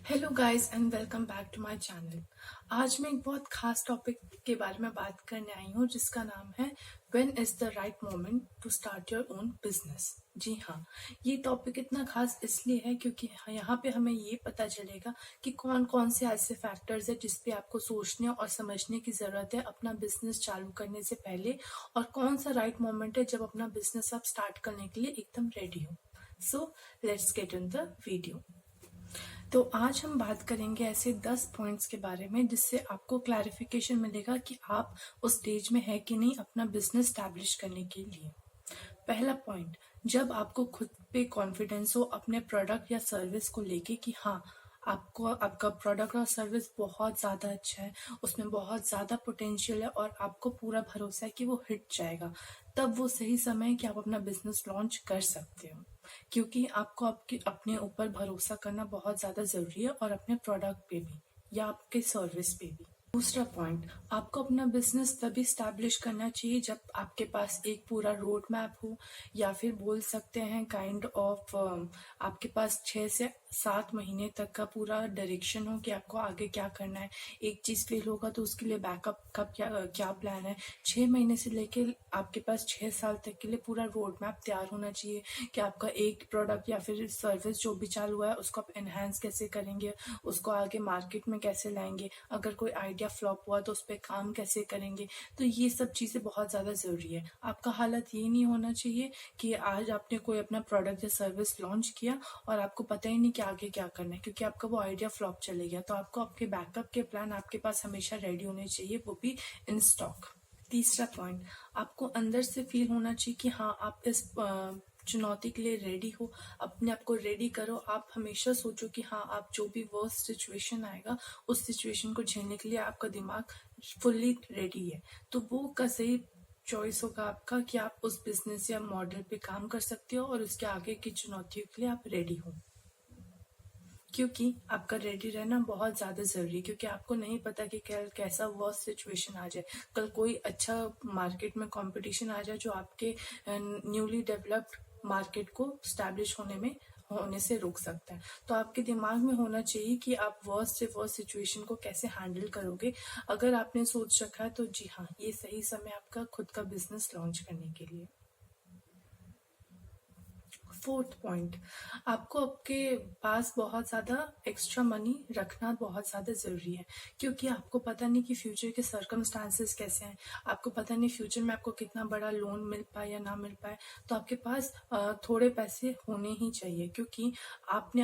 Hello guys and welcome back to my channel. आज मैं एक बहुत खास टॉपिक के बारे में बात करने आई हूँ जिसका नाम है when is the right moment to start your own business. जी हाँ, ये टॉपिक इतना खास इसलिए है क्योंकि यहाँ पे हमें ये पता चलेगा कि कौन कौन से ऐसे फैक्टर्स है जिस पे आपको सोचने और समझने की ज़रूरत है अपना बिजनेस चालू करने से पहले, और कौन सा राइट मोमेंट है जब अपना बिजनेस आप स्टार्ट करने के लिए एकदम रेडी हो। So let's get in the video. तो आज हम बात करेंगे ऐसे 10 पॉइंट्स के बारे में जिससे आपको क्लैरिफिकेशन मिलेगा कि आप उस स्टेज में है कि नहीं अपना बिजनेस स्टैब्लिश करने के लिए। पहला पॉइंट, जब आपको खुद पे कॉन्फिडेंस हो अपने प्रोडक्ट या सर्विस को लेके कि हाँ, आपको आपका प्रोडक्ट और सर्विस बहुत ज़्यादा अच्छा है, उसमें बहुत ज़्यादा पोटेंशियल है और आपको पूरा भरोसा है कि वो हिट जाएगा, तब वो सही समय है कि आप अपना बिजनेस लॉन्च कर सकते हो। क्योंकि आपको आपके अपने ऊपर भरोसा करना बहुत ज़्यादा ज़रूरी है और अपने प्रोडक्ट पे भी या आपके सर्विस पे भी। दूसरा पॉइंट, आपको अपना बिजनेस तभी स्टैब्लिश करना चाहिए जब आपके पास एक पूरा रोड मैप हो, या फिर बोल सकते हैं काइंड ऑफ आपके पास 6 से 7 महीने तक का पूरा डायरेक्शन हो कि आपको आगे क्या करना है। एक चीज फेल होगा तो उसके लिए बैकअप का क्या प्लान है। 6 महीने से लेके आपके पास 6 साल तक के लिए पूरा रोड मैप तैयार होना चाहिए कि आपका एक प्रोडक्ट या फिर सर्विस जो भी चालू हुआ है उसको आप एनहांस कैसे करेंगे, उसको आगे मार्केट में कैसे लाएंगे, अगर कोई आइडिया फ्लॉप हुआ तो उस पर काम कैसे करेंगे। तो ये सब चीज़ें बहुत ज़्यादा ज़रूरी है। आपका हालत ये नहीं होना चाहिए कि आज आपने कोई अपना प्रोडक्ट या सर्विस लॉन्च किया और आपको पता ही नहीं कि आगे क्या करना है, क्योंकि आपका वो आइडिया फ्लॉप चले गया। तो आपको आपके बैकअप के प्लान आपके पास हमेशा रेडी होने चाहिए, वो भी इन स्टॉक। तीसरा पॉइंट, आपको अंदर से फील होना चाहिए कि हाँ, आप इस चुनौती के लिए रेडी हो। अपने आप को रेडी करो। आप हमेशा सोचो कि हाँ, आप जो भी वर्स्ट सिचुएशन आएगा उस सिचुएशन को झेलने के लिए आपका दिमाग फुल्ली रेडी है। तो वो का सही चॉइस होगा आपका कि आप उस बिजनेस या मॉडल पे काम कर सकते हो और उसके आगे की चुनौतियों के लिए आप रेडी हो। क्योंकि आपका रेडी रहना बहुत ज़्यादा ज़रूरी है, क्योंकि आपको नहीं पता कि कल कैसा वर्स्ट सिचुएशन आ जाए। कल कोई अच्छा मार्केट में कंपटीशन आ जाए जो आपके न्यूली डेवलप्ड मार्केट को स्टैब्लिश होने से रोक सकता है। तो आपके दिमाग में होना चाहिए कि आप वर्स्ट से वर्स्ट सिचुएशन को कैसे हैंडल करोगे। अगर आपने सोच रखा है तो जी हाँ, ये सही समय आपका खुद का बिजनेस लॉन्च करने के लिए। फोर्थ पॉइंट, आपको आपके पास बहुत ज़्यादा एक्स्ट्रा मनी रखना बहुत ज़्यादा ज़रूरी है, क्योंकि आपको पता नहीं कि फ्यूचर के सर्कमस्टांसेस कैसे हैं। आपको पता नहीं फ्यूचर में आपको कितना बड़ा लोन मिल पाए या ना मिल पाए। तो आपके पास थोड़े पैसे होने ही चाहिए, क्योंकि आपने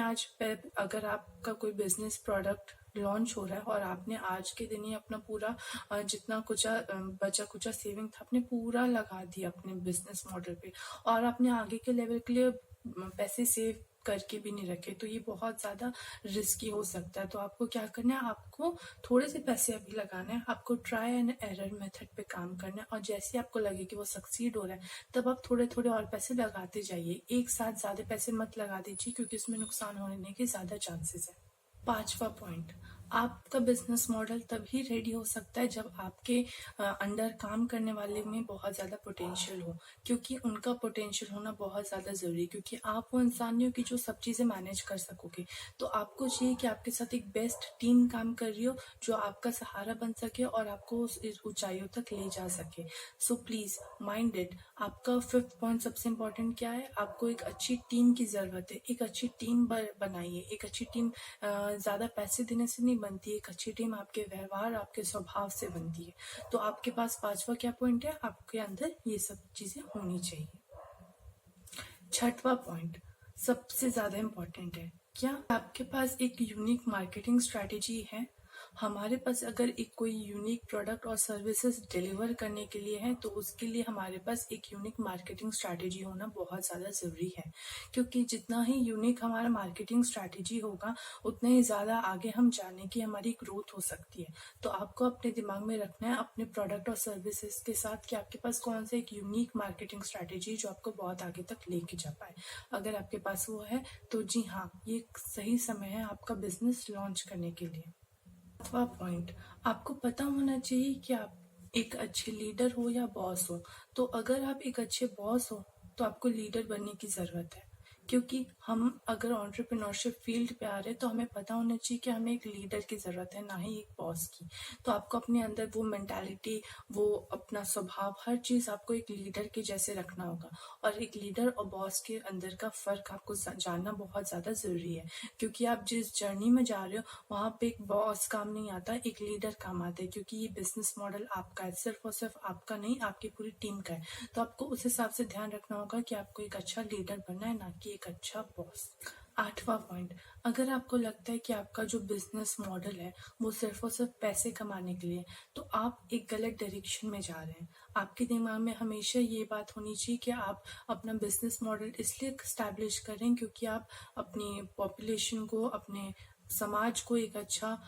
अगर आपका कोई बिजनेस प्रोडक्ट लॉन्च हो रहा है और आपने आज के दिन ही अपना पूरा जितना बचा कुचा सेविंग था आपने पूरा लगा दिया अपने बिजनेस मॉडल पे, और आपने आगे के लेवल के लिए पैसे सेव करके भी नहीं रखे, तो ये बहुत ज्यादा रिस्की हो सकता है। तो आपको क्या करना है, आपको थोड़े से पैसे अभी लगाना है, आपको ट्राई एंड एरर मेथड पे काम करना है, और जैसे आपको लगे कि वो सक्सीड हो रहा है तब आप थोड़े थोड़े और पैसे लगाते जाइए। एक साथ ज्यादा पैसे मत लगा दीजिए, क्योंकि उसमें नुकसान होने के ज्यादा चांसेस है। पांचवा पॉइंट, आपका बिजनेस मॉडल तभी रेडी हो सकता है जब आपके अंडर काम करने वाले में बहुत ज़्यादा पोटेंशियल हो, क्योंकि उनका पोटेंशियल होना बहुत ज़्यादा ज़रूरी है, क्योंकि आप वो इंसान नहीं हो कि जो सब चीज़ें मैनेज कर सकोगे। तो आपको चाहिए कि आपके साथ एक बेस्ट टीम काम कर रही हो जो आपका सहारा बन सके और आपको उस ऊंचाइयों तक ले जा सके। So please mind it. आपका फिफ्थ पॉइंट सबसे इम्पोर्टेंट क्या है, आपको एक अच्छी टीम की ज़रूरत है। एक अच्छी टीम बनाइए। एक अच्छी टीम ज़्यादा पैसे देने से नहीं बनती, एक अच्छी टीम आपके व्यवहार आपके स्वभाव से बनती है। तो आपके पास पांचवा क्या पॉइंट है, आपके अंदर ये सब चीज़ें होनी चाहिए। छठवां पॉइंट सबसे ज़्यादा इम्पोर्टेंट है, क्या आपके पास एक यूनिक मार्केटिंग स्ट्रैटेजी है। हमारे पास अगर एक कोई यूनिक प्रोडक्ट और सर्विसेज डिलीवर करने के लिए है तो उसके लिए हमारे पास एक यूनिक मार्केटिंग स्ट्रैटेजी होना बहुत ज़्यादा ज़रूरी है, क्योंकि जितना ही यूनिक हमारा मार्केटिंग स्ट्रैटेजी होगा उतना ही ज़्यादा आगे हम जाने की हमारी ग्रोथ हो सकती है। तो आपको अपने दिमाग में रखना है अपने प्रोडक्ट और सर्विसेज के साथ कि आपके पास कौन सा एक यूनिक मार्केटिंग स्ट्रैटेजी जो आपको बहुत आगे तक लेके जा पाए। अगर आपके पास वो है तो जी हाँ, ये एक सही समय है आपका बिजनेस लॉन्च करने के लिए। सातवां पॉइंट, आपको पता होना चाहिए कि आप एक अच्छे लीडर हो या बॉस हो। तो अगर आप एक अच्छे बॉस हो तो आपको लीडर बनने की जरूरत है, क्योंकि हम अगर एंटरप्रेन्योरशिप फील्ड पे आ रहे हैं तो हमें पता होना चाहिए कि हमें एक लीडर की ज़रूरत है, ना ही एक बॉस की। तो आपको अपने अंदर वो मेंटालिटी, वो अपना स्वभाव, हर चीज़ आपको एक लीडर के जैसे रखना होगा। और एक लीडर और बॉस के अंदर का फ़र्क आपको जानना बहुत ज़्यादा ज़रूरी है, क्योंकि आप जिस जर्नी में जा रहे हो वहाँ पे एक बॉस काम नहीं आता, एक लीडर काम आता है, क्योंकि ये बिजनेस मॉडल आपका है, सिर्फ और सिर्फ आपका नहीं, आपकी पूरी टीम का है। तो आपको उस हिसाब से ध्यान रखना होगा कि आपको एक अच्छा लीडर बनना है, ना कि एक अच्छा बॉस। 8वां पॉइंट, अगर आपको लगता है कि आपका जो बिजनेस मॉडल है वो सिर्फ और सिर्फ पैसे कमाने के लिए, तो आप एक गलत डायरेक्शन में जा रहे हैं। आपके दिमाग में हमेशा ये बात होनी चाहिए कि आप अपना बिजनेस मॉडल इसलिए स्टैब्लिश करें क्योंकि आप अपनी पॉपुलेशन को, अपने समाज को एक अच्छा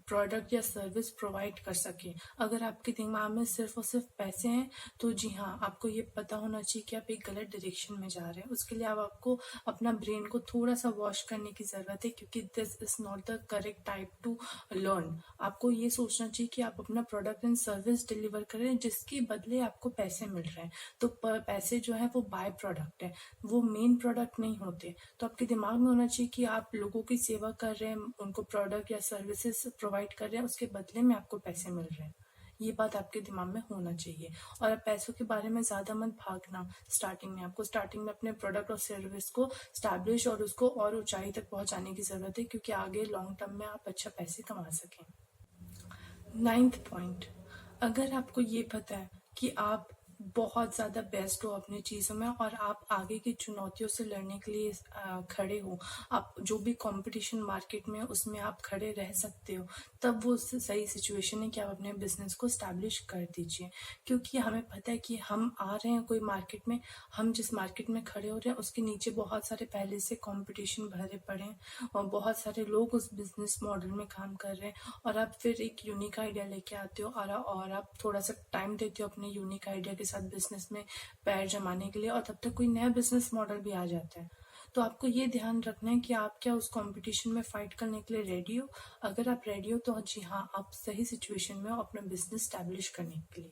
प्रोडक्ट या सर्विस प्रोवाइड कर सके। अगर आपके दिमाग में सिर्फ और सिर्फ पैसे हैं तो जी हाँ, आपको ये पता होना चाहिए कि आप एक गलत डायरेक्शन में जा रहे हैं। उसके लिए आपको अपना ब्रेन को थोड़ा सा वॉश करने की ज़रूरत है, क्योंकि this is not the correct type two learn. आपको ये सोचना चाहिए कि आप अपना प्रोडक्ट एंड सर्विस डिलीवर करें जिसके बदले आपको पैसे मिल रहे हैं। तो पैसे जो है वो बाय प्रोडक्ट है, वो मेन प्रोडक्ट नहीं होते। तो आपके दिमाग में होना चाहिए कि आप लोगों की सेवा कर रहे हैं, उनको प्रोडक्ट या सर्विसेज प्रोवाइड कर रहे हैं, उसके बदले में आपको पैसे मिल रहे हैं। ये बात आपके दिमाग में होना चाहिए। और आप पैसों के बारे में ज़्यादा मत भागना। स्टार्टिंग में आपको अपने प्रोडक्ट और सर्विस को स्टैब्लिश और उसको और ऊंचाई तक पहुंचाने की ज़रूरत है, क्योंकि आगे लॉन्ग टर्म में आप अच्छा पैसे कमा सकें। 9th पॉइंट, अगर आपको ये पता है कि आप बहुत ज़्यादा बेस्ट हो अपनी चीज़ों में और आप आगे की चुनौतियों से लड़ने के लिए खड़े हो, आप जो भी कंपटीशन मार्केट में उसमें आप खड़े रह सकते हो, तब वो सही सिचुएशन है कि आप अपने बिजनेस को स्टैब्लिश कर दीजिए। क्योंकि हमें पता है कि हम आ रहे हैं कोई मार्केट में, हम जिस मार्केट में खड़े हो रहे हैं उसके नीचे बहुत सारे पहले से कंपटीशन भरे पड़े हैं और बहुत सारे लोग उस बिजनेस मॉडल में काम कर रहे हैं, और आप फिर एक यूनिक आइडिया लेके आते हो और आप थोड़ा सा टाइम देते हो अपने यूनिक आइडिया के साथ बिजनेस में पैर जमाने के लिए, और तब तक कोई नया बिजनेस मॉडल भी आ जाता है। तो आपको ये ध्यान रखना है कि आप क्या उस कंपटीशन में फाइट करने के लिए रेडी हो। अगर आप रेडी हो तो जी हाँ, आप सही सिचुएशन में हो अपना बिजनेस स्टैब्लिश करने के लिए।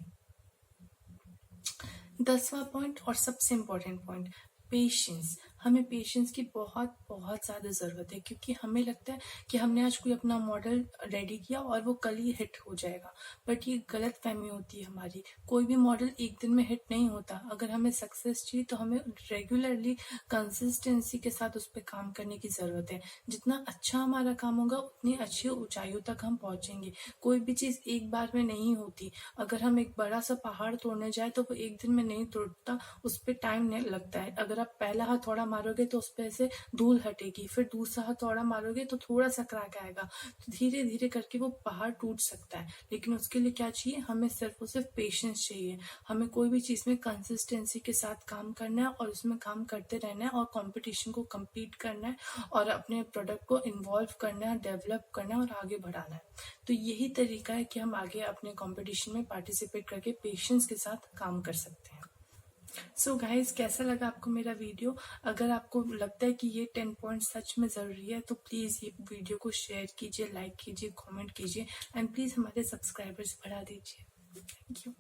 10वां पॉइंट और सबसे इम्पोर्टेंट पॉइंट, पेशेंस। हमें पेशेंस की बहुत बहुत ज़्यादा ज़रूरत है, क्योंकि हमें लगता है कि हमने आज कोई अपना मॉडल रेडी किया और वो कल ही हिट हो जाएगा, बट ये गलत फहमी होती है हमारी। कोई भी मॉडल एक दिन में हिट नहीं होता। अगर हमें सक्सेस चाहिए तो हमें रेगुलरली कंसिस्टेंसी के साथ उस पर काम करने की ज़रूरत है। जितना अच्छा हमारा काम होगा उतनी अच्छी ऊंचाइयों तक हम पहुंचेंगे। कोई भी चीज़ एक बार में नहीं होती। अगर हम एक बड़ा सा पहाड़ तोड़ने जाए तो वो एक दिन में नहीं टूटता, उस पर टाइम लगता है। अगर आप पहला हथौड़ा मारोगे तो उस पर से धूल हटेगी, फिर दूसरा हथौड़ा मारोगे तो थोड़ा सा क्रैक आएगा, तो धीरे धीरे करके वो पहाड़ टूट सकता है। लेकिन उसके लिए क्या चाहिए, हमें सिर्फ और सिर्फ पेशेंस चाहिए। हमें कोई भी चीज़ में कंसिस्टेंसी के साथ काम करना है और उसमें काम करते रहना है और कंपटीशन को कम्पीट करना है और अपने प्रोडक्ट को इन्वॉल्व करना है, डेवलप करना है और आगे बढ़ाना है। तो यही तरीका है कि हम आगे अपने कंपटीशन में पार्टिसिपेट करके पेशेंस के साथ काम कर सकते हैं। सो गाइज, कैसा लगा आपको मेरा वीडियो? अगर आपको लगता है कि ये 10 पॉइंट सच में ज़रूरी है तो प्लीज़ ये वीडियो को शेयर कीजिए, लाइक कीजिए, कमेंट कीजिए एंड प्लीज़ हमारे सब्सक्राइबर्स बढ़ा दीजिए। Thank you.